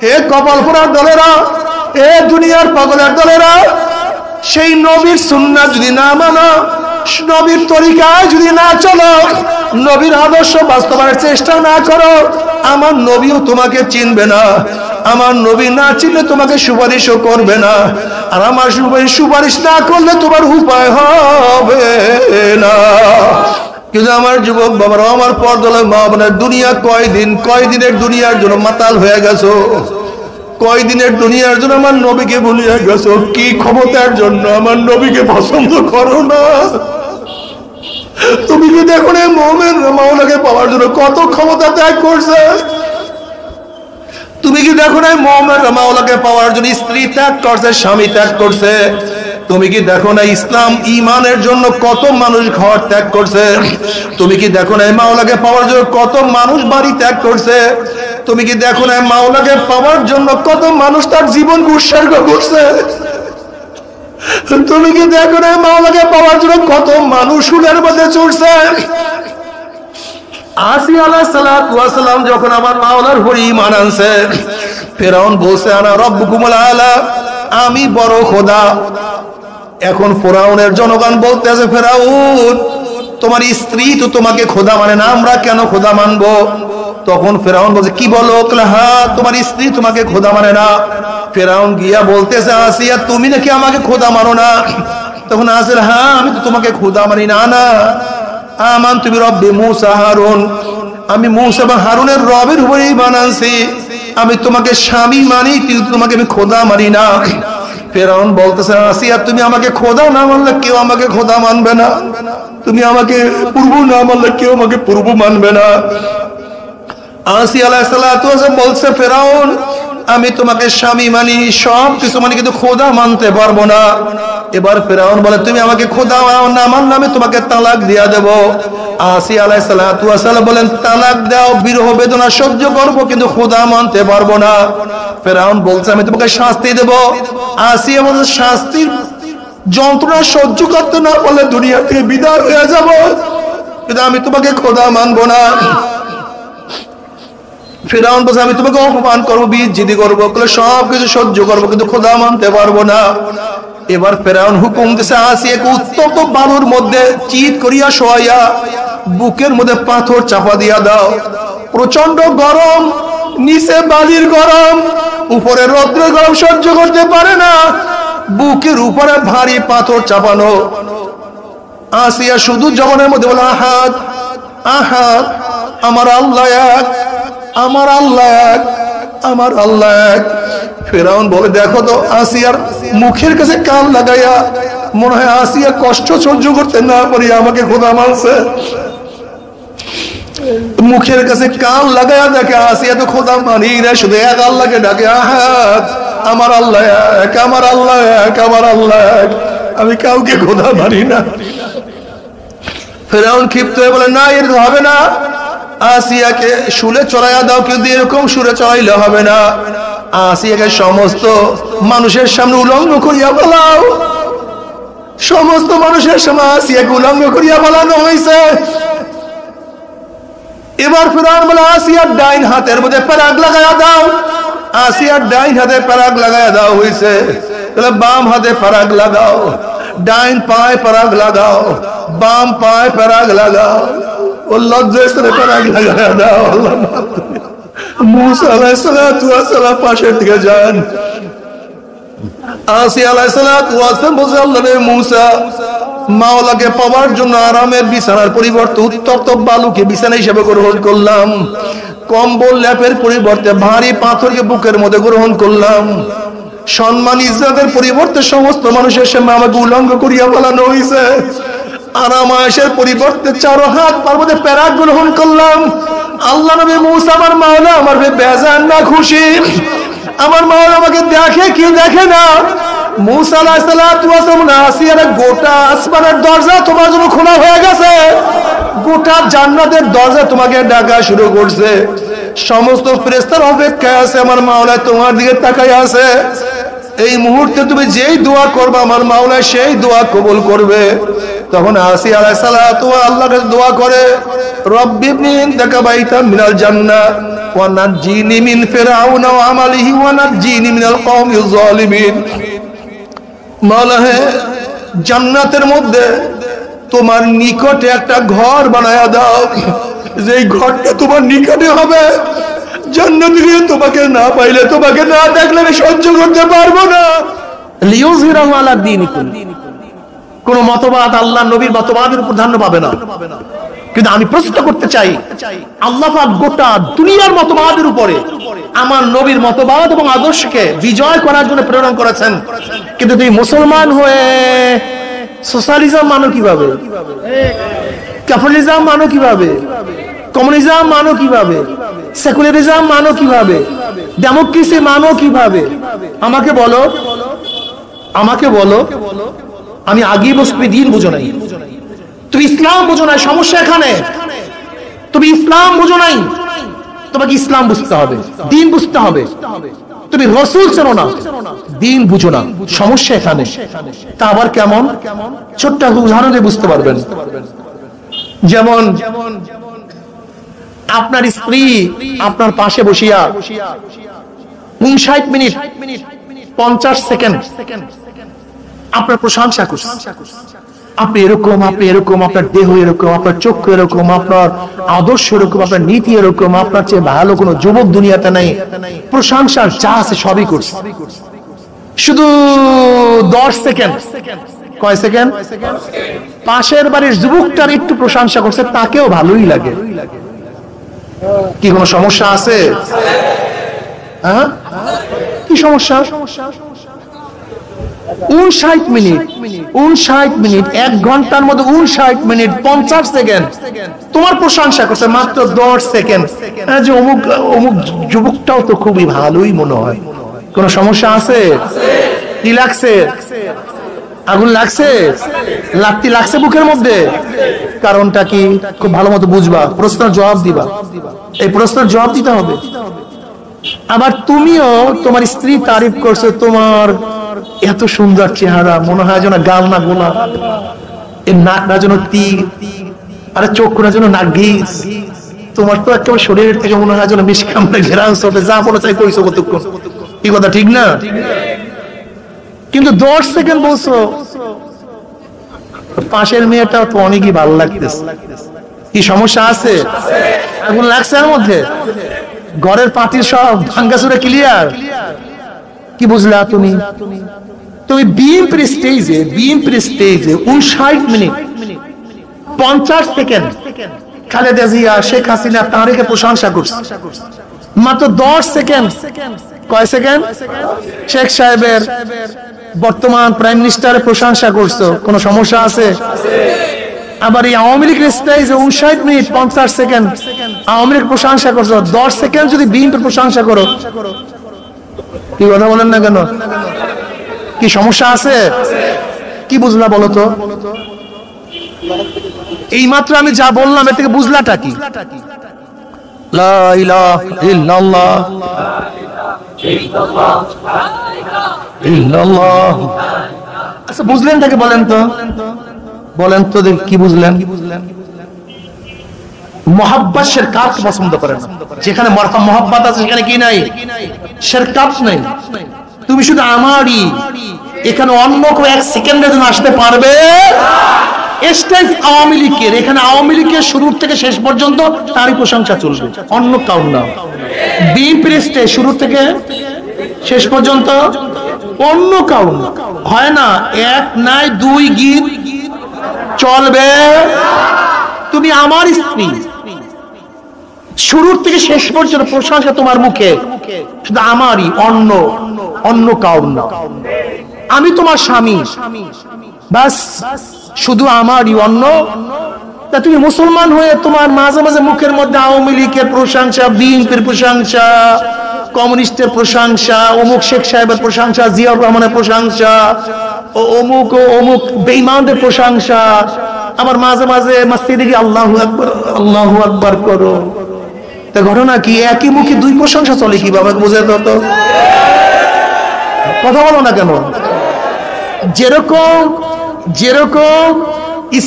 হে কপাল পোড়ার দলেরা, এ দুনিয়ার পাগলের দলেরা, সেই নবীর সুন্নাহ যদি না মানো, নবীর তরিকায় যদি না চলো, নবীর আদর্শ বাস্তবায়নের চেষ্টা না করো, আমার নবীও তোমাকে চিনবে না। আমার নবী না চিনলে তোমাকে সুপারিশও করবে না। আর আমার সুপারিশ না করলে তোমার উপায় হবে না। কিন্তু আমার যুবক বাবারা, আমার পর্দার মা বোনের, দুনিয়া কয়দিনের দুনিয়ার জন্য মাতাল হয়ে গেছো, কয়দিনের দুনিয়ার জন্য আমার নবীকে ভুলিয়ে গেছো। কি ক্ষমতার জন্য আমার নবীকে পছন্দ করো না? তুমি কি দেখো না মুমিন মাওলাকে পাওয়ার জন্য কত ক্ষমতা ত্যাগ করছে? তুমি কি দেখো না মুমিন মাওলাকে পাওয়ার জন্য স্ত্রী ত্যাগ করছে, স্বামী ত্যাগ করছে? তুমি কি দেখো না ইসলাম ঈমানের জন্য কত মানুষ ঘর ত্যাগ করছে? তুমি কি দেখো না মাওলাকে পাওয়ার জন্য কত মানুষ বাড়ি ত্যাগ করছে? তুমি কি দেখো না মাওলাকে পাওয়ার জন্য কত মানুষ তার জীবন উৎসর্গ করছে? তুমি কি দেখো না মাওলাকে পাওয়ার জন্য কত মানুষ সুদের মধ্যে চড়ছে? আসিয়া আলাইহিস সালাতু ওয়াস সালাম যখন আমার মাওলার উপর ঈমান আনছে, ফিরআউন বলছে আনা রাব্বুকুমুল আলা, আমি বড় খোদা। এখন ফিরআউনের জনগণ বলতেছে, ফিরআউন তোমার স্ত্রী তো তোমাকে খোদা মানে না, আমরা কেন খোদা মানবো? তখন ফিরআউন বলছে কি বলো? হ্যাঁ, তোমার স্ত্রী তোমাকে খোদা মানে না। ফিরআউন গিয়া বলতেছে, আসিয়া তুমি নাকি আমাকে খোদা মানো না? তখন আসিয়া, হ্যাঁ আমি তো তোমাকে খোদা মানি না। না আমান তুমি রব্বি মুসা হারুন, আমি মুসা এবং হারুনের রবের উপরে ঈমান আনছি, আমি তোমাকে স্বামী মানি, কিন্তু তোমাকে আমি খোদা মানি না। ফিরআউন বলতেছে, আসিয়া তুমি আমাকে খোদা না মানলে কেউ আমাকে খোদা মানবে না, তুমি আমাকে প্রভু না মানলে কেউ আমাকে প্রভু মানবে না। আসিয়া আলাইহিস সালাতু ওয়াস সালাম বলছে, ফিরআউন আমি তোমাকে স্বামী মানি, সব কিছু মানি, কিন্তু খোদা মানতে পারবো না। এবার ফিরআউন বলে, তুমি আমাকে খোদা না মানলে আমি তোমাকে তালাক দিয়া দেব। আসিয়া আলাইহিস সালাতু ওয়াস সালাম বলেন, তালাক দাও, বিরহ বেদনা সহ্য করবো, কিন্তু খোদা মানতে পারবো না। ফিরআউন বলছে, আমি তোমাকে শাস্তি দেব। আসিয়া বলে, শাস্তির যন্ত্রণা সহ্য করতে না পারলে দুনিয়া থেকে বিদায় হয়ে যাব, কিন্তু আমি তোমাকে খোদা মানবো না। ফিরআউন বলছে, আমি তোমাকে অপমান করবো, বিজিদি করবো, সব কিছু সহ্য করবো, কিন্তু খোদা মানতে পারবো না। এবার ফিরআউন হুকুম দিছে, আসিয়াকে উত্তপ্ত বালুর মধ্যে চিৎ করিয়া শোয়াইয়া বুকের মধ্যে পাথর চাপা দিয়া দাও। প্রচন্ড গরম, নিচে বালির গরম, উপরে রৌদ্রের গরম সহ্য করতে পারে না, বুকের উপরে ভারী পাথর চাপানো। আসিয়া শুধু জবানের মধ্যে বলে, আহাদ আহাদ, আমার আল্লাহ এক, আমার আল্লাহ এক, আমার আল্লাহ এক। ফিরআউন বলে, দেখো তো আসিয়ার মুখের কাছে কান লাগাইয়া মনে হয় আসিয়া কষ্ট সহ্য করতে না পারি আমাকে খোদা মানছে। মুখের কাছে কান লাগাইয়া দেখে আসিয়া তো খোদা মানি না, শুধু এক আল্লাহকে ডাকে, আহাদ আমার আল্লাহ এক, আমার আল্লাহ এক, আমার আল্লাহ এক, আমি কাউকে খোদা মানি না। ফিরআউন ক্ষিপ্ত হয়ে বলে, না এর হবে না, আসিয়াকে শুলে চড়াইয়া দাও, কিন্তু এরকম সুরে চড়াইলে হবে না। আসিয়াকে সমস্ত মানুষের সামনে উলঙ্গ করিয়া বলাও। সমস্ত মানুষের সামনে আসিয়াকে উলঙ্গ করিয়া বলানো হয়েছে। এবার ফিরআউন বলে, আসিয়ার ডাইন হাতের মধ্যে পেরাক লাগাইয়া দাও। আসিয়ার ডাইন হাতে পেরাক লাগাইয়া দাও হয়েছে, বাম হাতে পেরাক লাগাও, ডাইন পায়ে পেরাক লাগাও, বাম পায়ে পেরাক লাগাও। ও লজ্জায় পেরাক লাগাইয়া দাও। আল্লাহ মুসা আলাইহিস সালাতু ওয়াস সালাম পাশের দিকে যান। আসিয়া আলাইহিস সালাতু ওয়াস সালাম বলছে, আল্লাহ রে মুসা, মাওলাকে পাওয়ার জন্য আরামের বিছানার পরিবর্তে উত্তপ্ত বালুকে বিছানা হিসেবে গ্রহণ করলাম, কম্বল ল্যাপের পরিবর্তে ভারী পাথরকে বুকের মধ্যে গ্রহণ করলাম, সম্মান ইজ্জতের পরিবর্তে সমস্ত মানুষের সামনে আমাকে উলঙ্গ করিয়া বলানো হয়েছে, আরাম আয়েশের পরিবর্তে 4 হাত পার মধ্যে প্যারাক গ্রহণ করলাম। আল্লাহ নবী মুসা, আমার মাওলা আমার বেজান না খুশি? আমার মাওলা আমাকে দেখে কি দেখে না? মুসা আলাইহিস সালাতু ওয়াস সালাম, আসিয়ার গোটা আসমানের দরজা তোমার জন্য খোলা হয়ে গেছে, গোটা জান্নাতের দরজা তোমাকে ডাকা শুরু করছে, সমস্ত ফেরেশতার অপেক্ষায় আছে, আমার মাওলা তোমার দিকে তাকায় আছে। এই মুহূর্তে তুমি যেই দোয়া করবে আমার মাওলা সেই দোয়া কবুল করবে। তখন আসিয়া আলাইহিস সালাতু আল্লাহর কাছে দোয়া করে, রব্বি ইবনি ইনদাকা বাইতাম মিনাল জান্নাহ ওয়া নাজ্জিনি মিন ফিরআউনা ওয়া আমালিহি ওয়া নাজ্জিনি মিনাল কওমিজ যালিমিন। মাওলা হে, জান্নাতের মধ্যে তোমার নিকটে একটা ঘর বানায়া দাও, যেই ঘরটা তোমার নিকটে হবে। জান্নাতে গিয়ে তোমাকে না পাইলে, তোমাকে না দেখলে আমি সহ্য করতে পারবো না। লিইউযহিরাহু আলা দীনি কুল্লি। কোন মতবাদ আল্লাহ নবীর মতবাদের উপর ধান্য পাবে না। কিন্তু আমি প্রশ্ন করতে চাই, আল্লাহ পাক গোটা দুনিয়ার মতবাদের উপরে আমার নবীর মতবাদ এবং আদর্শকে বিজয় করার জন্য প্রেরণ করেছেন, কিন্তু তুমি মুসলমান হয়ে সোশ্যালিজম মানো কিভাবে, ক্যাপিটালিজম মানো কিভাবে, কমিউনিজম মানো কিভাবে, সেকুলারিজম মানো কিভাবে, ডেমোক্রেসি মানো কিভাবে? আমাকে বলো, আমাকে বলো। আমি আগেই বলছি, তুমি দিন বুঝো নাই, তুমি ইসলাম বুঝো নাই। সমস্যা এখানে, তুমি ইসলাম বুঝো নাই। তোমাকে ইসলাম বুঝতে হবে, দিন বুঝতে হবে। তুমি রাসূল চেনো না, দিন বুঝো না, সমস্যা এখানে। তা আবার কেমন? ছোট্ট উদাহরণ দিয়ে বুঝতে পারবেন। যেমন আপনার স্ত্রী আপনার পাশে বসিয়া 59 মিনিট 50 সেকেন্ড আপনার প্রশংসা করছে, আপনি এরকম, আপনি এরকম, আপনার দেহ এরকম, আপনার চক্ষু এরকম, আপনার আদর্শ এরকম, আপনার নীতি এরকম, আপনার চেয়ে ভালো কোনো যুবক দুনিয়াতে নাই। প্রশংসার যা আছে সবই করছে, শুধু 10 সেকেন্ড। কয় সেকেন্ড? পাশের বাড়ির যুবকটার একটু প্রশংসা করছে, তাকেও ভালোই লাগে। কি কোনো সমস্যা আছে? হ্যাঁ, কি সমস্যা? 59 মিনিট 59 মিনিট 1 ঘন্টার মধ্যে 59 মিনিট 50 সেকেন্ড তোমার প্রশংসা করছে, মাত্র 10 সেকেন্ড। যে অমুক অমুক যুবকটাও তো খুবই ভালোই মনে হয়। কোনো সমস্যা আছে? কি লাগছে? আগুন লাগছে, লাত্তি লাগছে বুকের মধ্যে। কারণটা কি? খুব ভালো মতো বুঝবা, প্রশ্নের জবাব দিবা। এই প্রশ্নের জবাব দিতে হবে। আবার তুমিও তোমার স্ত্রী তারিফ করছে, তোমার এত সুন্দর চেহারা, মনে হয় যেন গাল না গোলা, এর নাকটা যেন তীর, আরে চোখটা যেন নাগিস, তোমার তো একেবারে শরীরের থেকে মনে হয় যেন মিশকামড়ে ঘেরা চলে, যা বলে চাই কইছো কতক্ষণ। কি কথা ঠিক না? কিন্তু 10 সেকেন্ড বলছো, পাশের মেয়েটা তো অনেকই ভালো লাগতেছে। কি সমস্যা আছে? আগুন লাগছে এর মধ্যে? ঘরের পাতির সব ভাঙ্গাচুরা ক্লিয়ার? কি বুঝলা তুমি? তুমি বিএনপির স্টেজে 59 মিনিট 50 সেকেন্ড খালেদা জিয়া, শেখ হাসিনা, তারেকে প্রশংসা করছে, মাত্র 10 সেকেন্ড। কয় সেকেন্ড? শেখ সাহেবের বর্তমান প্রাইম মিনিস্টারের প্রশংসা করছো, কোনো সমস্যা আছে? আবার এই আওয়ামী লীগের স্টেজে 59 মিনিট 50 সেকেন্ড আওয়ামী লীগ প্রশংসা করছো, 10 সেকেন্ড যদি বিএনপির প্রশংসা করো, কি কথা বলেন না কেন? কি সমস্যা আছে? কি বুঝলা বলো তো? এই মাত্র আমি যা বললাম এর থেকে বুঝলাটা কি? লা ইলাহা ইল্লাল্লাহ ইল্লাল্লাহ। আচ্ছা বুঝলেন তাকে বলেন তো, বলেন তো দেখি কি বুঝলেন? মোহাব্বত শিরকাত পছন্দ করে না। যেখানে মোহাব্বত আছে সেখানে কি নাই? শিরকাত নাই। তুমি শুধু আমারই, এখানে অন্য কেউ 1 সেকেন্ডের জন্য আসতে পারবে? স্টেজ আওয়ামী লীগের, এখানে আওয়ামী লীগের শুরু থেকে শেষ পর্যন্ত তারই প্রশংসা চলবে, অন্য কাউ না। বিএনপির স্টেজ শুরু থেকে শেষ পর্যন্ত অন্য কাউ না। হয় না, 1 নাই 2 গীত চলবে। তুমি আমার স্ত্রী, শুরুর থেকে শেষ পর্যন্ত প্রশংসা তোমার মুখে, শুধু আমারই, অন্য কাউ না। আমি তোমার স্বামী, বাস শুধু আমারই, অন্য। তা তুমি মুসলমান হয়ে তোমার মাঝে মাঝে মুখের মধ্যে আওয়ামী লীগের প্রশংসা, বিএনপির প্রশংসা, কমিউনিস্টের প্রশংসা, অমুক শেখ সাহেবের প্রশংসা, জিয়াউর রহমানের প্রশংসা, অমুক অমুক বেঈমানদের প্রশংসা, আবার মাঝে মাঝে মসজিদে গিয়ে আল্লাহু আকবার আল্লাহু আকবার করো। তা ঘটনা কি? একই মুখে 2 প্রশংসা চলে কিভাবে? বুঝে তো কথা বলো না কেন? যেরকম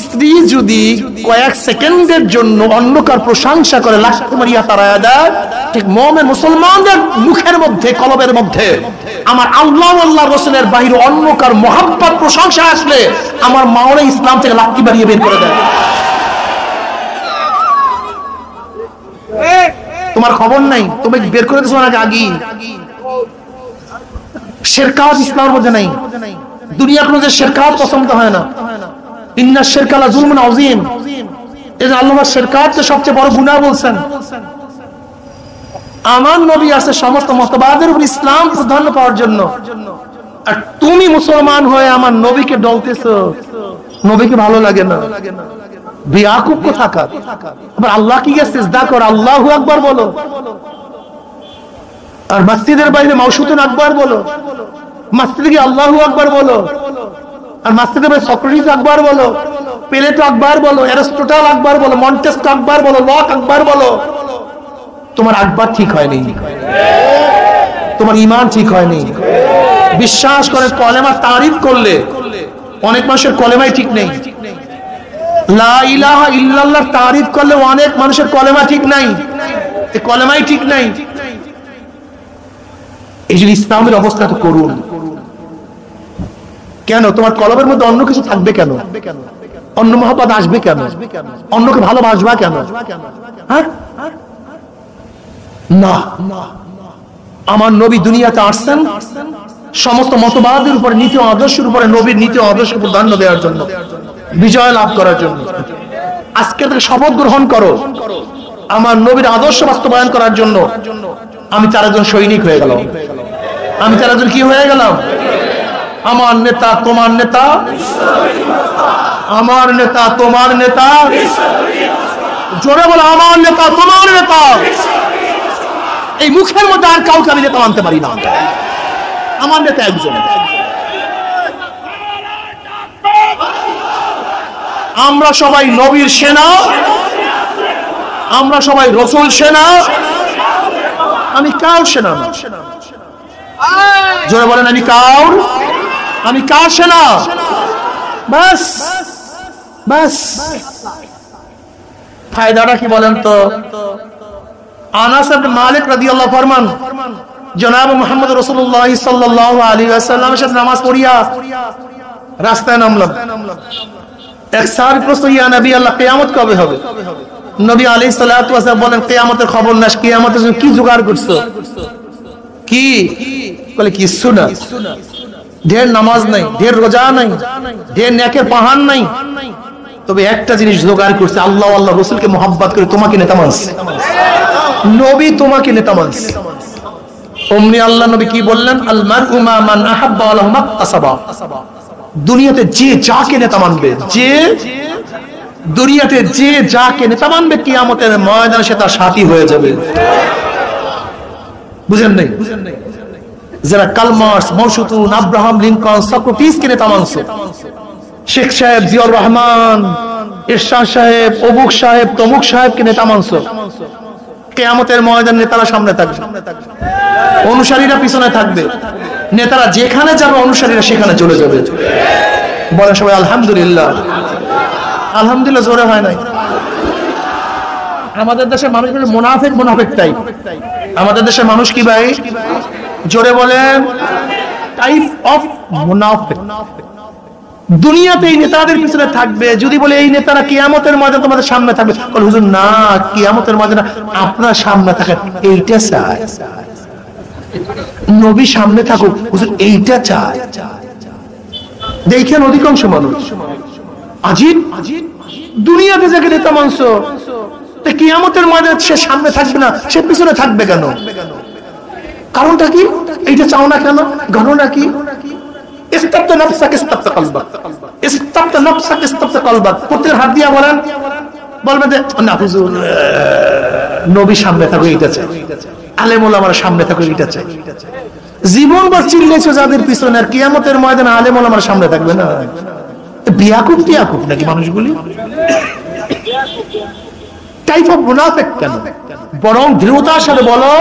স্ত্রী যদি কয়েক সেকেন্ডের জন্য অন্য কার প্রশংসা করে লাথি মারিয়া তাড়ায়া দেয়, ঠিক মুমিন মুসলমানদের মুখের মধ্যে কলবের মধ্যে আমার আল্লাহ আল্লাহ রাসূলের বাইরে অন্য কার মহব্বত প্রশংসা আসলে আমার মাওলা ইসলাম থেকে লাথি মারিয়ে বের করে দেয়। তোমার খবর নাই, তুমি বের করে দিছো নাকি আগে? শিরকাত ইসলামের মধ্যে নাই। দুনিয়ার কোনো যে শিরকাত পছন্দ হয় না। ইন্না শিরকা লা যুলমুন আযীম, এই যে আল্লাহ শিরকাতকে সবচেয়ে বড় গুনাহ বলছেন। আমার নবী আছে সমস্ত মতবাদের উপর ইসলাম প্রাধান্য পাওয়ার জন্য, আর তুমি মুসলমান হয়ে আমার নবীকে ডলতেছো, নবীকে ভালো লাগে না। বেয়াকুব কোথাকার। আবার আল্লাহকে গিয়ে সিজদা কর, আল্লাহু আকবার বলো, আর মসজিদের বাইরে মাউসুতুন আকবার বলো, মসজিদে গিয়ে আল্লাহু আকবার বলো, আর মসজিদের বাইরে সক্রেটিস আকবার বলো, প্লেটো আকবার বলো, অ্যারিস্টটল আকবার বলো, মন্টেস্কো আকবার বলো, লক আকবার বলো। তোমার আকবার ঠিক হয়নি, তোমার ঈমান ঠিক হয়নি। বিশ্বাস করে কলেমা তারিফ করলে অনেক মানুষের কলেমাই ঠিক নেই। লা ইলাহা ইল্লাল্লাহ তারিফ করলে অনেক মানুষের কলেমা ঠিক নাই, এই কলেমাই ঠিক নাই। এই যে ইসলামের অবস্থা তো করুন। কেন তোমার কলবের মধ্যে অন্য কিছু থাকবে কেন? অন্য মহব্বত আসবে কেন? অন্যকে ভালোবাসবা কেন? হ্যাঁ না, আমার নবী দুনিয়াতে আসছেন সমস্ত মতবাদের উপরে, নীতি আদর্শের উপরে, নবীর নীতি আদর্শ প্রাধান্য দেওয়ার জন্য, বিজয় লাভ করার জন্য। আজকে থেকে শপথ গ্রহণ করো আমার নবীর আদর্শ বাস্তবায়ন করার জন্য। আমি তার একজন সৈনিক হয়ে গেলাম। আমি তার একজন কি হয়ে গেলাম? আমার নেতা তোমার নেতা, আমার নেতা তোমার নেতা। জোরে বলো, আমার নেতা তোমার নেতা। এই মুখের মধ্যে আর কাউকে আমি নেতা মানতে পারি না। আমার নেতা একজন। আমরা সবাই নবীর সেনা, আমরা সবাই রসুল সেনা। আমি কার সেনা না। জোরে বলেন, আমি কার সেনা? বাস বাস। ফায়দাটা কি বলেন তো? আনাস ইবনে মালিক রাদিয়াল্লাহু ফরমান, জনাব মুহাম্মদ রাসূলুল্লাহ সাল্লাল্লাহু আলাইহি ওয়াসাল্লামের সাথে নামাজ পড়িয়া রাস্তায় নামলাম। এক সাহাবী প্রশ্ন, ইয়া নবী আল্লাহ, কিয়ামত কবে হবে? নবী আলাইহিস সালাতু ওয়াস সালাম বলেন, কিয়ামতের খবর না, কিয়ামতের জন্য কি জোগাড় করছো? কি বলে? কিছু না। ঢের নামাজ নাই, ঢের রোজা নাই, ঢের নেকের পাহাড় নাই, তবে একটা জিনিস জোগাড় করছে, আল্লাহ আল্লাহ রাসূলকে মুহাব্বত করে তোমাকে নেতা মানছে। নবী তোমাকে নেতা মানছে। অমনি আল্লাহ নবী কি বললেন? আল মারউ মা মান আহাব্বা ওয়া লাহু মাকতাসাবা। দুনিয়াতে যে যাকে নেতা মানবে, যে দুনিয়াতে যে যাকে নেতা মানবে, কিয়ামতের ময়দানে সে তার সাথী হয়ে যাবে। বুঝেন নাই? যারা কার্ল মার্কস, মাওসুতুন, আব্রাহাম লিঙ্কন, সক্রেটিসকে নেতা মানছে, শেখ সাহেব জিয়াউর রহমান, ইরশাদ সাহেব, অমুক সাহেব, তমুক সাহেবকে নেতা মানছে, কিয়ামতের ময়দানে নেতারা সামনে থাকবে, অনুসারীরা পিছনে থাকবে। নেতারা যেখানে যাবে অনুসারীরা সেখানে চলে যাবে। বলেন সবাই আলহামদুলিল্লাহ। আলহামদুলিল্লাহ জোরে হয় নাই। আমাদের দেশের মানুষ মুনাফিক টাইপ। আমাদের দেশের মানুষ কি ভাই? জোরে বলেন, টাইপ অফ মুনাফিক। দুনিয়াতে এই নেতাদের পিছনে থাকবে, যদি বলে এই নেতারা কিয়ামতের ময়দানে তোমাদের সামনে থাকবে, বলে হুজুর না, কিয়ামতের ময়দানে আপনার সামনে থাকে, এইটা চায়। নবী সামনে থাকুক, হুজুর এইটা চায়। দেখেন অধিকাংশ মানুষ আজিব দুনিয়াতে যাকে নেতা মানছ, কিয়ামতের ময়দানে সে সামনে থাকবে না, সে পিছনে থাকবে কেন? কারণটা কি? এইটা চাও না কেন? ঘটনা কি? ইস্তাবতা নাফসাক ইস্তাবতা কলবাক, ইস্তাবতা নাফসাক ইস্তাবতা কলবাক। প্রত্যেক হাত দিয়া বলেন, বলবে যে না হুজুর নবী সামনে থাকবে এইটা চাই, আলেম ওলামার সামনে থাকবে এইটা চাই। জীবনভর চিল্লেছো যাদের পিছনে, আর কিয়ামতের ময়দানে আলেম ওলামার সামনে থাকবে না। বিয়াকুব টিয়াকুব নাকি মানুষগুলি? টাইপ অফ মুনাফিক কেন? বরং দৃঢ়তার সাথে বলো,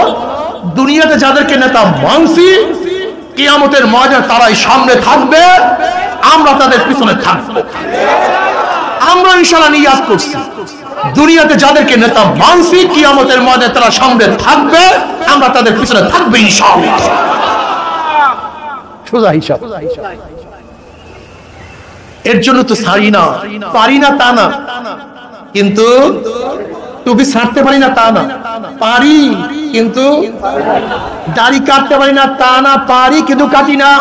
দুনিয়াতে যাদেরকে নেতা মানছি, কিয়ামতের ময়দানে তারাই সামনে থাকবে, আমরা তাদের পিছনে থাকবো। আমরা ইনশাআল্লাহ নিয়াত করছি দুনিয়াতে যাদেরকে নেতা মানছি কিয়ামতের ময়দানে তারা সামনে থাকবে, আমরা তাদের পিছনে থাকবে ইনশাআল্লাহ। সোজা হিসাব। এর জন্য তো ছাড়ি না, পারি না তা না, কিন্তু টুপি ছাড়তে পারি না তা না, পারি কিন্তু দাড়ি কাটতে পারি না তা না, পারি কিন্তু কাটি না।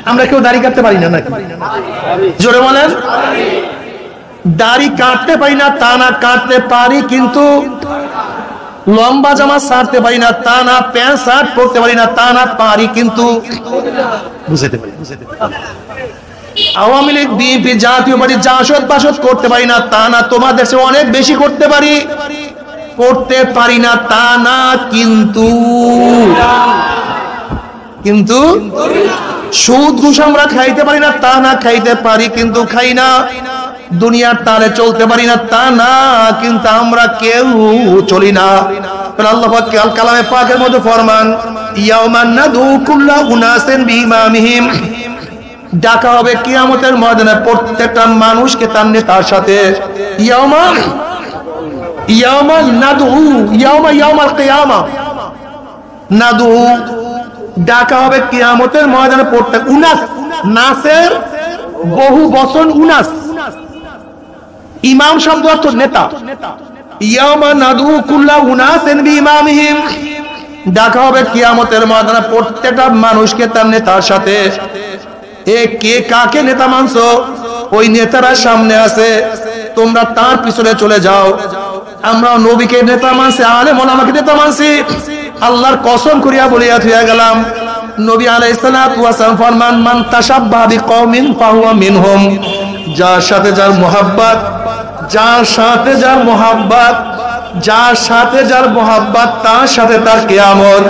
আমরা কেউ দাড়ি কাটতে পারি না নাকি? জোরে বলেন। দাড়ি কাটতে পারি না তা না, কাটতে পারি কিন্তু লম্বা জামা ছাড়তে পারি না তা না, প্যান্ট শার্ট পরতে পারি না তা না, পারি কিন্তু বুঝতে পারি। আওয়ামী লীগ বিএনপি জাতীয় পার্টি জাসদ বাসদ করতে পারি না তা না, তোমাদের চেয়ে অনেক বেশি করতে পারি, করতে পারি না তা না, কিন্তু কিন্তু সুদ ঘুষ আমরা খাইতে পারি না তা না, খাইতে পারি কিন্তু খাই না। দুনিয়ার তালে চলতে পারি না তা না, কিন্তু আমরা কেউ চলি না। আল্লাহ পাক কালামে পাকের মধ্যে ফরমান, ইয়াউমান নাদু কুল্লা উনাসিন বিইমামিহিম, ডাকা হবে কিয়ামতের ময়দানে প্রত্যেকটা মানুষকে তার নেতার সাথে। ইয়াউমান নাদু, ইয়াউমাল কিয়ামা নাদু, ডাকা হবে কিয়ামতের ময়দানে প্রত্যেক উনাস, নাসের বহু বচন উনাস, ইমাম শব্দ অর্থ নেতা। ইয়াউমা নাদু কুল্লা উনাসিন বিইমামিহিম, ডাকা হবে কিয়ামতের ময়দানে প্রত্যেকটা মানুষকে তার নেতার সাথে। এ কে কাকে নেতা মানছো? ওই নেতারা সামনে আছে, তোমরা তার পিছনে চলে যাও। আমরা নবীকে নেতা মানছি, আলেম ওলামাকে নেতা মানছি। আল্লাহর কসম করিয়া বলিয়া থুইয়া গেলাম, নবী আলাইহিস সালাতু ওয়াস সালাম ফরমান, মান তাশাব্বাহা বিকওমিন ফাহুয়া মিনহুম, যার সাথে যার মুহাব্বত, যার সাথে যার মুহাব্বত, যার সাথে যার মুহাব্বত, তার সাথে তার কিয়ামত।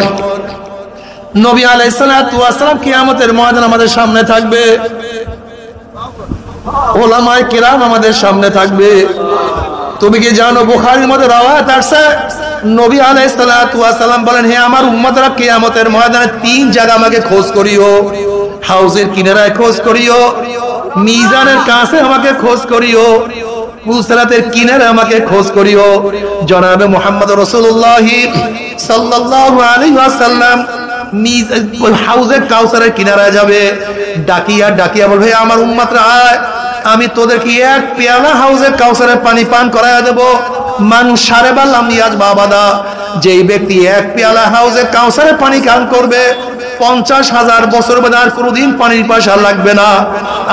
নবী আলাইহিস সালাতু ওয়াস সালাম কিয়ামতের ময়দানে আমাদের সামনে থাকবে, ওলামায়ে কিরাম আমাদের সামনে থাকবে। তুমি কি জানো বুখারীর মধ্যে রওয়ায়াত আছে, নবী আলাইহিস সালাতু ওয়াস সালাম বলেন, হে আমার উম্মতরা, কিয়ামতের ময়দানে তিন জায়গা আমাকে খোঁজ করিও। হাউজের কিনারায় খোঁজ করিও, মিজানের কাছে আমাকে খোঁজ করিও, পুলসিরাতের কিনারে আমাকে খোঁজ করিও। জনাবে মুহাম্মদ রাসূলুল্লাহ সাল্লাল্লাহু আলাইহি ওয়াসাল্লাম হাউজে কাউসারের কিনারায় যাবে, ডাকিয়া ডাকিয়া বলবে, আমার উম্মতরা আয়, আমি তোদেরকে এক পেয়ালা হাউজে কাউসারের পানি পান করায়া দেব। মান শারাবা লাম ইয়াজবা আবাদা, যেই ব্যক্তি এক পেয়ালা হাউজে কাউসারের পানি পান করবে 50,000 বছর বাদে আর কোনোদিন পানির পয়সা লাগবে না।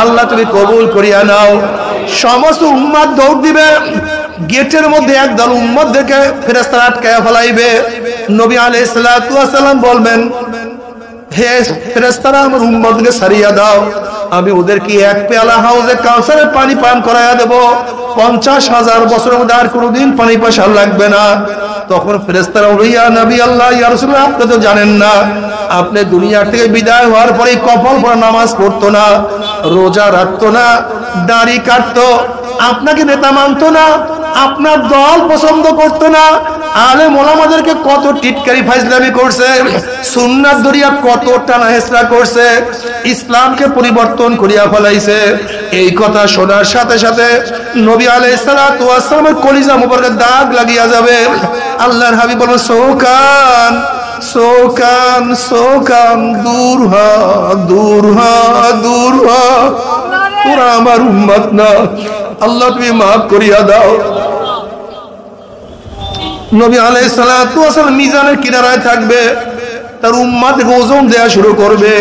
আল্লাহ তুমি কবুল করিয়া নাও। সমস্ত উম্মত দৌড় দিবে, গেটের মধ্যে একদল উম্মতদেরকে ফেরেশতারা আটকায়া ফেলাইবে। নবী আলাইহিস সালাতু ওয়াস সালাম বলবেন, হে ফেরেশতারা, আমার উম্মতকে ছাড়িয়া দাও, আমি ওদেরকে এক পেয়ালা হাউজে কাউসারের পানি পান করায়া দেব, 50,000 বছরের মধ্যে আর কোনোদিন পানি পয়সা লাগবে না। তখন ফেরেশতারা বলে, ইয়া নবী আল্লাহ, ইয়া রাসূলুল্লাহ, আপনি তো জানেন না, আপনি দুনিয়া থেকে বিদায় হওয়ার পরে কপাল পড়া নামাজ পড়তো না, রোজা রাখতো না, দাড়ি কাটতো, আপনাকে নেতা মানতো না, আপনার দল পছন্দ করতো না, আলেম ওলামাদেরকে কত টিটকারি ফাজলামি করছে, সুন্নাত দরিয়া কত টানা হেসরা করছে, ইসলামকে পরিবর্তন করিয়া ফেলাইছে। এই কথা শোনার সাথে সাথে নবী আলাইহিস সালাতু ওয়াস সালামের কলিজা মুবারকে দাগ লাগিয়া যাবে। আল্লাহর হাবিব বলেন, সোকান সোকান সোকান, দূর হ দূর হ দূর হ, তোরা আমার উম্মত না, আল্লাহ তুমি মাফ করিয়া দাও। নবী আলাইহিস সালাতু ওয়াস সালাম মিজানের কিনারায় থাকবে, তার উম্মতকে ওজন দেয়া শুরু করবে।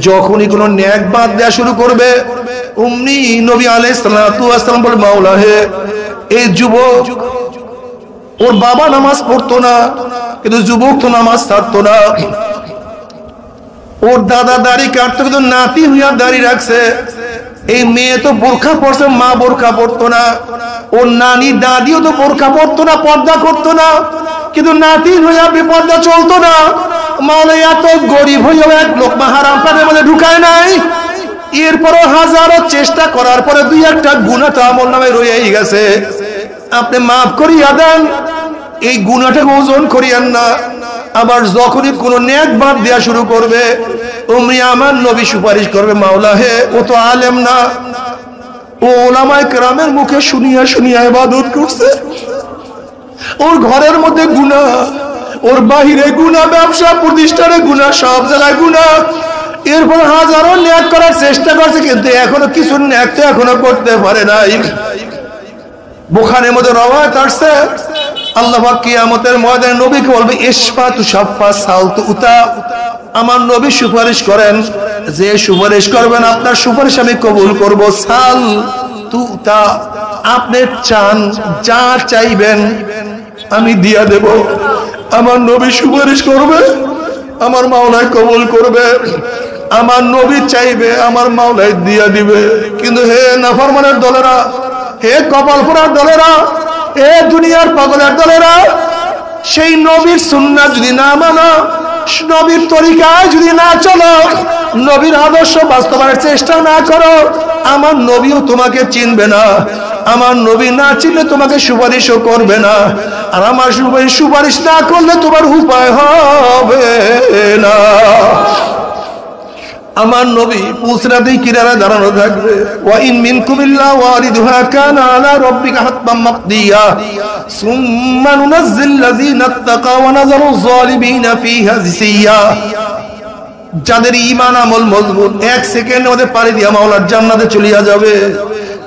যখনই কোনো নেক বাদ দেয়া শুরু করবে, অমনি নবী আলাইহিস সালাতু ওয়াস সালাম বলে, মাওলা হে, এই যুবক, ওর বাবা নামাজ পড়তো না, কিন্তু যুবক তো নামাজ ছাড়তো না, ওর দাদা দাড়ি কাটতো কিন্তু নাতি হইয়া দাড়ি রাখছে, এই মেয়ে তো বোরখা পরছে, মা বোরখা পরতো না, ওর নানি দাদিও তো বোরখা পরতো না, পর্দা করতো না, কিন্তু নাতি হইয়া বেপর্দা চলতো না। মাওলা এত গরিব হইয়াও এক লোকমা হারাম পানের মধ্যে ঢুকায় নাই, এরপরও হাজারো চেষ্টা করার পরে দুই একটা গুনাহ তো আমল নামে রয়েই গেছে, আপনি মাফ করিয়া দেন, এই গুনাহটাকে ওজন করিয়েন না। আবার যখনই কোনো নেক বাদ দেয়া শুরু করবে, অমনি আমার নবী সুপারিশ করবে, মাওলা হে, ও তো আলেম না, ও ওলামায়ে কেরামের মুখে শুনিয়া শুনিয়া ইবাদত করছে। ওর ঘরের মধ্যে গুনাহ, ওর বাহিরে গুনাহ, ব্যবসা প্রতিষ্ঠানে গুনাহ, সব জায়গায় গুনাহ। এরপর হাজারো নেক করার চেষ্টা করছে, কিন্তু এখনো কিছু নেক তো এখনো করতে পারে নাই। বুখারীর মধ্যে রওয়ায়াত আসছে, আল্লাহ পাক কিয়ামতের ময়দানে নবীকে বলবে ইশফা তুশাফা সালতু উতা, আমার নবী সুপারিশ করেন, যে সুপারিশ করবেন আপনার সুপারিশ আমি কবুল করব। সাল তুতা, আপনি চান, যা চাইবেন আমি দিয়া দেব। আমার নবী সুপারিশ করবে, আমার মাওলাই কবুল করবে। আমার নবী চাইবে, আমার মাওলাই দিয়া দিবে। কিন্তু হে নাফরমানের দলেরা, হে কপাল পোড়ার দলেরা, হে দুনিয়ার পাগলের দলেরা, সেই নবীর সুন্নাহ যদি না মানো, নবীর তরিকায় যদি না চলো, নবীর আদর্শ বাস্তবায়নের চেষ্টা না করো, আমার নবীও তোমাকে চিনবে না। আমার নবী না চিনলে তোমাকে সুপারিশও করবে না। আর আমার সুপারিশ না করলে তোমার উপায় হবে না। আমার নবী পুসরাতেই কিনারে দাঁড়ানো থাকবে, ওয়া ইন মিনকুম ইল্লা ওয়ারিদুহা কানা আলা রাব্বিকা হাতমান মাকদিয়া সুম্মা নুনাজ্জিল লাযিনা ইত্তাকাও ওয়া নাযারু যালিমিনা ফিহা জিসিয়া। যাদের ঈমান আমল মজবুত, এক সেকেন্ডের মধ্যে পাড়ি দিয়া মাওলার জান্নাতে চলিয়া যাবে।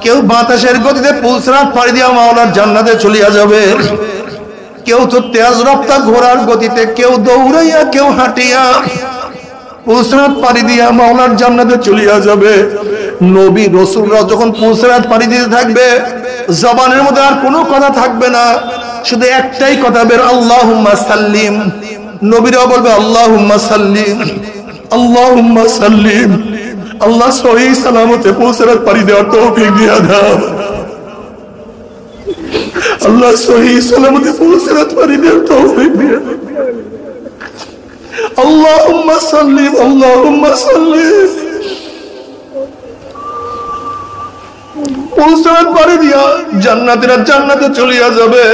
কেউ বাতাসের গতিতে পুসরাত পাড়ি দিয়া মাওলার জান্নাতে চলিয়া যাবে। কেউ তো তেজ রপ্তা ঘোড়ার গতিতে, কেউ দৌড়াইয়া, কেউ হাঁটিয়া পুসরাত পাড়ি দিয়া মাওলার জান্নাতে চলিয়া যাবে। নবী রাসূলরা যখন পুসরাত পাড়ি দিতে থাকবে, জবানের মধ্যে আর কোনো কথা থাকবে না, শুধু একটাই কথা বের, আল্লাহুম্মা সাল্লিম। নবীরাও বলবে আল্লাহুম্মা সাল্লিম, আল্লাহুম্মা সাল্লিম। আল্লাহ সহি সালামতে পুসরাত পাড়ি দেওয়ার তৌফিক দিয়া দাও। আল্লাহ সহি সালামতে পুসরাত পাড়ি দেওয়ার তৌফিক দিয়া দাও। আল্লাহুম্মা সাল্লিম, আল্লাহুম্মা সাল্লিম। পুসরাত পাড়ি দিয়া জান্নাতীরা জান্নাতে চলিয়া যাবে।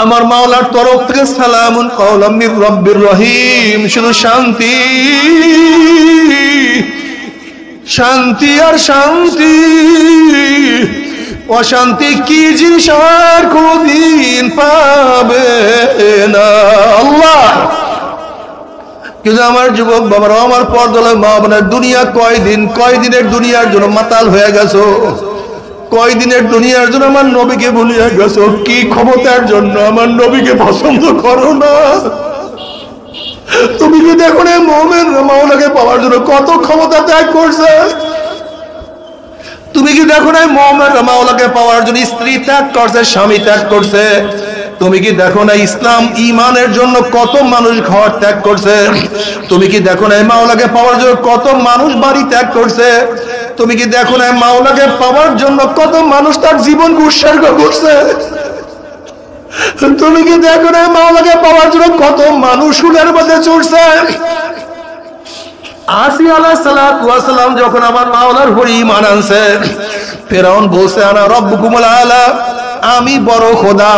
আমার মাওলার তরফ থেকে সালামুন কাওলাম মির রাব্বির রহিম, শুধু শান্তি, শান্তি আর শান্তি। অশান্তি কি জিনিস আর কোনদিন পাবে না আল্লাহ। কিন্তু আমার যুবক বাবারা, আমার পর্দার মা বোনের, দুনিয়া কয়দিনের দুনিয়ার জন্য মাতাল হয়ে গেছো, কয়দিনের দুনিয়ার জন্য আমার নবীকে ভুলিয়া গেছো। কি ক্ষমতার জন্য আমার নবীকে পছন্দ করো না? তুমি কি দেখো না মুমিন মাওলাকে পাওয়ার জন্য কত ক্ষমতা ত্যাগ করছে? তুমি কি দেখো না মুমিন মাওলাকে পাওয়ার জন্য স্ত্রী ত্যাগ করছে, স্বামী ত্যাগ করছে? তুমি কি দেখো না ইসলাম ঈমানের জন্য কত মানুষ ঘর ত্যাগ করছে? তুমি কি দেখো না মাওলাকে পাওয়ার জন্য কত মানুষ বাড়ি ত্যাগ করছে? তুমি কি দেখো না মাওলাকে পাওয়ার জন্য কত মানুষ তার জীবনকে উৎসর্গ করছে? তুমি কি দেখো না মাওলাকে পাওয়ার জন্য কত মানুষ সুলের মধ্যে চড়ছে? আসিয়া আলাইহিস সালাতু ওয়াস সালাম যখন আমার মাওলার উপর ঈমান আনছে, ফিরআউন বলছে আনা রাব্বুকুমুল আলা, আমি বড় খোদা।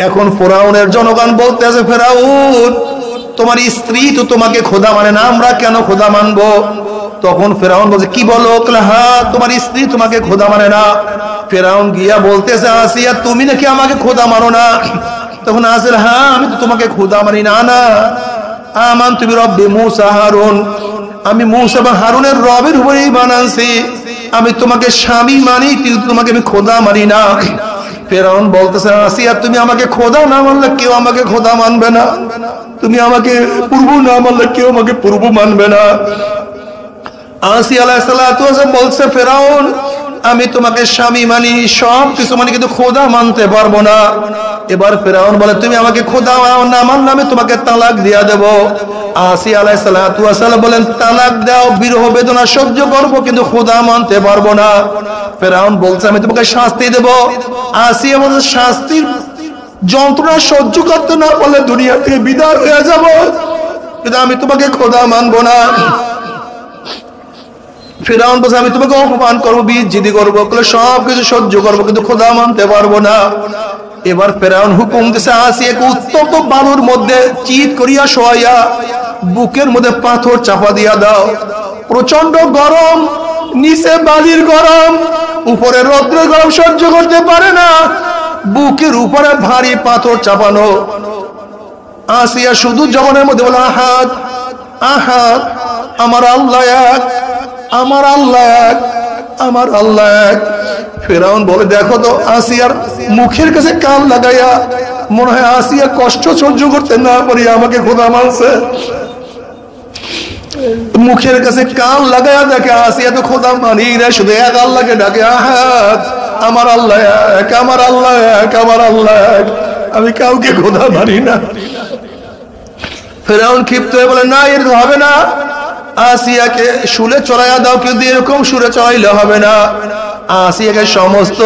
এখন ফিরআউনের জনগণ বলতেছে, ফিরআউন তোমার স্ত্রী তো তোমাকে খোদা মানে না, আমরা কেন খোদা মানবো? তখন ফিরআউন বলছে, কি বলো? হ্যাঁ, তোমার স্ত্রী তোমাকে খোদা মানে না। ফিরআউন গিয়া বলতেছে, আসিয়া তুমি নাকি আমাকে খোদা মানো না? তখন আসিয়া, হ্যাঁ আমি তো তোমাকে খোদা মানি না। না আমানতু বিরব্বি মূসা হারুন, আমি মূসা এবং হারুনের রবের উপরে ঈমান আনছি। আমি তোমাকে স্বামী মানি, কিন্তু তোমাকে আমি খোদা মানি না। ফিরআউন বলতেছে, আসিয়া তুমি আমাকে খোদা না মানলে কেউ আমাকে খোদা মানবে না, তুমি আমাকে প্রভু না মানলে কেউ আমাকে প্রভু মানবে না। আসিয়া আলাইহিস সালাতু ওয়াস সালাম বলছে, ফিরআউন আমি তোমাকে স্বামী মানি, সব কিছু মানি, কিন্তু খোদা মানতে পারবো না। এবার ফিরআউন বলে, তুমি আমাকে খোদা না মানলে আমি তোমাকে তালাক দিয়া দেব। আসিয়া আলাইহিস সালাতু ওয়াস সালাম বলেন, তালাক দাও, বিরহ বেদনা সহ্য করব, কিন্তু খোদা মানতে পারবো না। ফিরআউন বলছে, আমি তোমাকে শাস্তি দেব। আসিয়া বলছে, শাস্তির যন্ত্রণা সহ্য করতে না পারলে দুনিয়া থেকে বিদায় হয়ে যাব, কিন্তু আমি তোমাকে খোদা মানবো না। ফিরআউন বলছে, আমি তোমাকে অপমান করবো, বেইজ্জতি করবো, সব কিছু সহ্য করবো, কিন্তু খোদা মানতে পারবো না। এবার ফিরআউন হুকুম দিছে, আসিয়াকে উত্তপ্ত বালুর মধ্যে চিৎ করিয়া শোয়াইয়া বুকের মধ্যে পাথর চাপা দিয়া দাও। প্রচন্ড গরম, নিচে বালির গরম, উপরে রৌদ্রের গরম সহ্য করতে পারে না, বুকের উপরে ভারী পাথর চাপানো। আসিয়া শুধু জবানের মধ্যে বলে আহাদ আহাদ, আমার আল্লাহ এক, আমার আল্লাহ এক, আমার আল্লাহ এক। ফেরাউন বলে দেখো তো, আসিয়ার মুখের কাছে কান লাগাইয়া মনে হয় আসিয়া কষ্ট সহ্য করতে না পারি আমাকে খোদা মানছে। মুখের কাছে কান লাগাইয়া দেখে আসিয়া তো খোদা মানি না, শুধু এক আল্লাহকে ডাকে আহাদ, আমার আল্লাহ এক, আমার আল্লাহ এক, আমার আল্লাহ এক, আমি কাউকে খোদা মানি না। ফেরাউন ক্ষিপ্ত হয়ে বলে না, এর হবে না, আসিয়াকে শুলে চড়াইয়া দাও, কিন্তু এরকম সুরে চড়াইলে হবে না, আসিয়াকে সমস্ত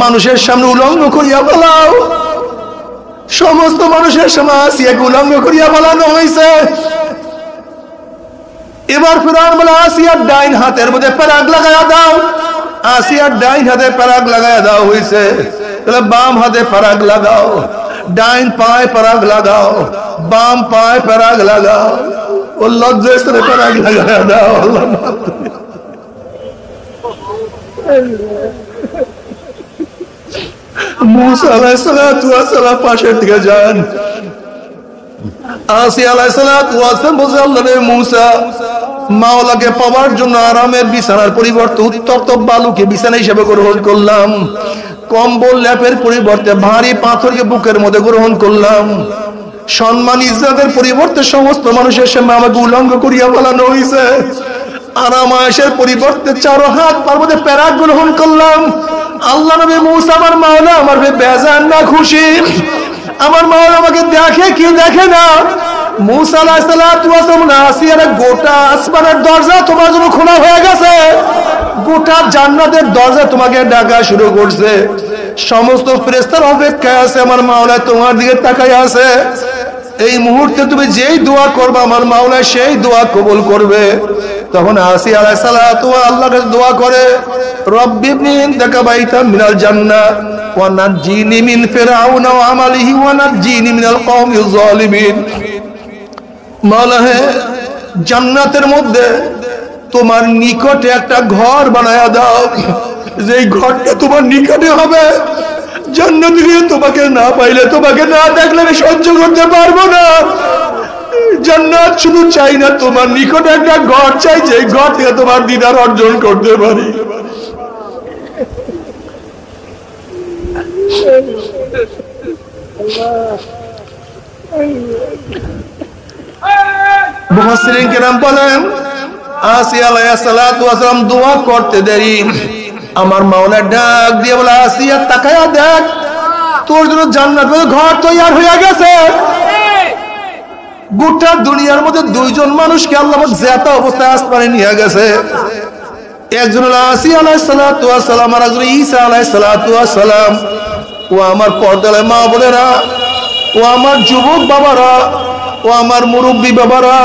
মানুষের সামনে উলঙ্গ করিয়া বলাও। সমস্ত মানুষের সামনে আসিয়াকে উলঙ্গ করিয়া বলানো হয়েছে। এবার ফেরাউন বলে আসিয়ার ডাইন হাতের মধ্যে প্যারাগ লাগাইয়া দাও। আসিয়ার ডাইন হাতে প্যারাগ লাগাইয়া দাও হয়েছে, বাম হাতে প্যারাগ লাগাও, ডাইন পায়ে প্যারাগ লাগাও, বাম পায়ে প্যারাগ লাগাও, ও লজ্জায় প্যারাগ লাগাইয়া দাও। মুসা আলাইহিস সালাতু ওয়াস সালাম পাশের দিকে যান। আসিয়া আলাইহিস সালাতু ওয়াস সালাম বলে আল্লাহ রে মুসা, মাওলাকে পাওয়ার জন্য আরামের বিছানার পরিবর্তে উত্তপ্ত বালুকে বিছানা হিসেবে গ্রহণ করলাম, কম্বল ল্যাপের পরিবর্তে ভারী পাথরকে বুকের মধ্যে গ্রহণ করলাম, সম্মান ইজ্জতের পরিবর্তে সমস্ত মানুষের সামনে আমাকে উলঙ্গ করিয়া বলানো হয়েছে, আরামায়েশের পরিবর্তে 4 হাত পার মধ্যে প্যারাগ গ্রহণ করলাম। আল্লাহ নবী মুসা আমার মাওলা আমার বেজান না খুশি? আমার মাওলা আমাকে দেখে কি দেখে না? মুসা আলাইহিস সালাতু ওয়াস সালাম আসিয়ার গোটা আসমানের দরজা তোমার জন্য খোলা হয়ে গেছে, গোটা জান্নাতের দরজা তোমাকে ডাকা শুরু করছে, সমস্ত ফেরেশতার অপেক্ষায় আছে, আমার মাওলা তোমার দিকে তাকায় আছে। এই মুহূর্তে তুমি যেই দোয়া করবে আমার মাওলা সেই দোয়া কবুল করবে। তখন আসিয়া আলাইহিস সালাতু আল্লাহর কাছে দোয়া করে, রব্বি ইবনি ইনদাকা বাইতাম মিনাল জান্নাহ ওয়া নাজ্জিনি মিন ফিরআউনা ওয়া আমালিহি ওয়া নাজ্জিনি মিনাল কওমিজ জালিমিন। মাওলা হে, জান্নাতের মধ্যে তোমার নিকটে একটা ঘর বানায়া দাও, যেই ঘরটা তোমার নিকটে হবে। জান্নাত দিয়ে তোমাকে না পাইলে, তোমাকে না দেখলে আমি সহ্য করতে পারবো না। জান্নাত শুধু চাই না, তোমার নিকটে একটা ঘর চাই, যে ঘর থেকে তোমার দিদার অর্জন করতে পারি। মুফাসসিরিন কেরাম বলেন আসিয়া আলাইহিস সালাতু ওয়াস সালাম দোয়া করতে দেরি, আমার মাওলা ডাক দিয়ে বলে আসিয়া তাকায়া দেখ, তোর জন্য জান্নাতের ঘর তৈরি হয়ে গেছে। গোটা দুনিয়ার মধ্যে 2 জন মানুষকে আল্লাহ জেতা অবস্থায় আসমানে নিয়ে গেছে। একজন হলো আসিয়া আলাইহিস সালাতু ওয়াস সালাম, আর একজন ঈসা আলাইহিস সালাতু ওয়াস সালাম। ও আমার পর্দার মা বোনেরা, ও আমার যুবক বাবারা, ও আমার মুরব্বী বাবারা,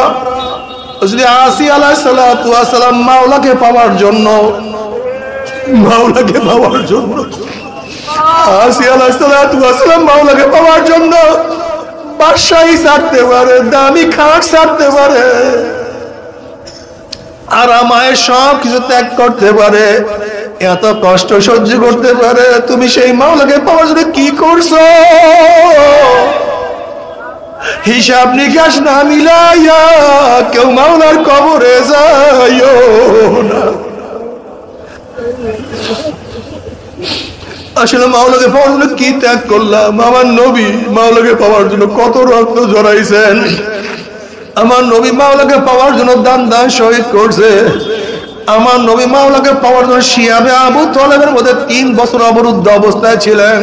যদি আসিয়া আলাইহিস সালাতু ওয়াস সালাম মাওলাকে পাওয়ার জন্য, মাওলাকে পাওয়ার জন্য, আসিয়া আলাইহিস সালাতু ওয়াস সালাম মাওলাকে পাওয়ার জন্য বাদশাহী ছাড়তে পারে, দামি খাট ছাড়তে পারে, আরামায় সব কিছু ত্যাগ করতে পারে, এত কষ্ট সহ্য করতে পারে। তুমি সেই মাওলাকে পাওয়ার জন্য কি করছো? হিসাব নিকাশ না মিলাইয়া কেউ মাওলার কবরে যাইও না। আসলে মাওলাকে পাওয়ার জন্য কি ত্যাগ করলাম? আমার নবী মাওলাকে পাওয়ার জন্য কত রক্ত জড়াইছেন, আমার নবী মাওলাকে পাওয়ার জন্য দান দান শহীদ করছে, আমার নবী মাওলাকে পাওয়ার জন্য শিয়াবে আবু তালেবের মধ্যে 3 বছর অবরুদ্ধ অবস্থায় ছিলেন,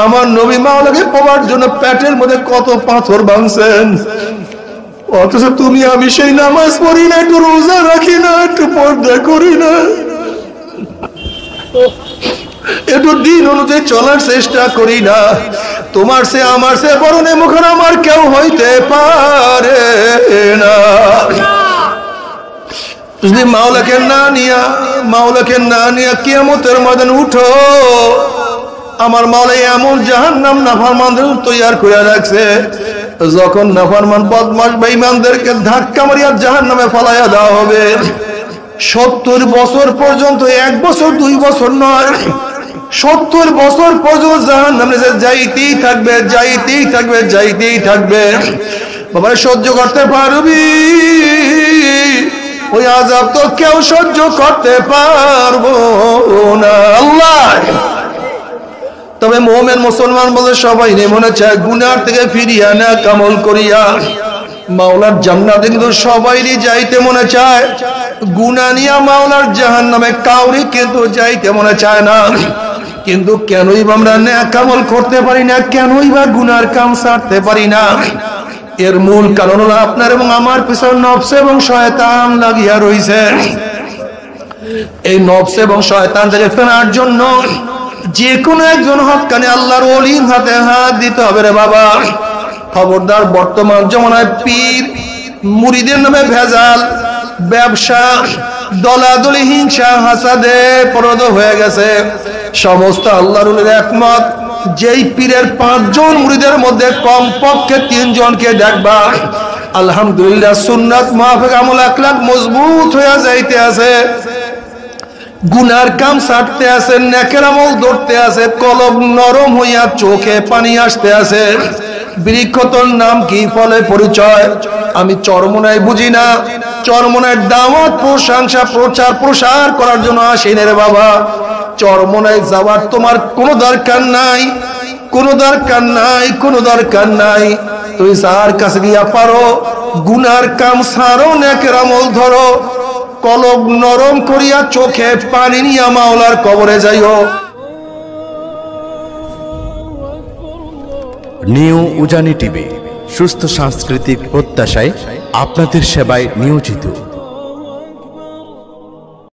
আমার নবী মাওলাকে পাওয়ার জন্য পেটের মধ্যে কত পাথর ভাঙছেন। অথচ তুমি আমি সেই নামাজ পড়ি না, একটু রোজা রাখি না, একটু পর্দা করি না, একটু দিন অনুযায়ী চলার চেষ্টা করি না। তোমার সে আমার সে বড় নেমুখান আমার কেউ হইতে পারে না। যদি মাওলাকে না নিয়া কিয়ামতের ময়দানে উঠো, আমার মাওলা এমন জাহান্নাম নাফরমানদের তৈরি করে রাখছে, যখন নাফরমান বদমাশ বেঈমানদেরকে ধাক্কা মারিয়া জাহান্নামে ফলাইয়া দেওয়া হবে, 70 বছর পর্যন্ত, 1 বছর 2 বছর নয়, 70 বছর পর্যন্ত জাহান্নামে যাইতেই থাকবে, যাইতেই থাকবে, যাইতেই থাকবে। বাবা সহ্য করতে পারবি? ওই আযাব তো কেউ সহ্য করতে পারবো না আল্লাহ। তবে মুমিন মুসলমান বলে সবাই নেই মনে চায় গুনার থেকে ফিরিয়া না কামল করিয়া মাওলার জান্নাতে কিন্তু সবাইরই যাইতে মনে চায়। গুনাহ নিয়া মাওলার জাহান্নামে কাউরি কিন্তু যাইতে মনে চায় না। কিন্তু কেনই বা আমরা নেক আমল করতে পারি না, কেনই বা গুনার কাম ছাড়তে পারি না? এর মূল কারণ হলো আপনার এবং আমার পিছনে নফস এবং শয়তান লাগিয়া রইছে। এই নফস এবং শয়তান থেকে ফেরার জন্য যে কোনো একজন হক্কানি আল্লাহর ওলির হাতে হাত দিতে হবে রে বাবা। খবরদার, বর্তমান জমানায় পীর মুরিদের নামে ভেজাল, ব্যবসা, দলাদলি, হিংসা, হাসাদে পরদ হয়ে গেছে। সমস্ত আল্লাহর ওলির একমত, যেই পীরের 5 জন মুরিদের মধ্যে কমপক্ষে 3 জনকে দেখবা আলহামদুলিল্লাহ সুন্নাত মুআফিক আমল আখলাক মজবুত হয়ে যাইতে আছে, গুনার কাম ছাড়তে আছে, নেকের আমল ধরতে আছে, কলব নরম হইয়া চোখে পানি আসতে আছে। বৃক্ষতর নাম কি, ফলে পরিচয়? আমি চরমনায় বুঝি না, চরমনায় দাওয়াত প্রশংসা প্রচার প্রসার করার জন্য আসি না রে বাবা। চরমনায় যাওয়ার তোমার কোনো দরকার নাই, কোনো দরকার নাই, কোনো দরকার নাই। তুই যার কাছে গিয়া পারো গুনার কাম ছাড়ো, নেকের আমল ধরো, কলব নরম করিয়া চোখে পানি নিয়া মাওলার কবরে যাইও। নিউ উজানি টিভি, সুস্থ সাংস্কৃতিক প্রত্যাশায় আপনাদের সেবায় নিয়োজিত।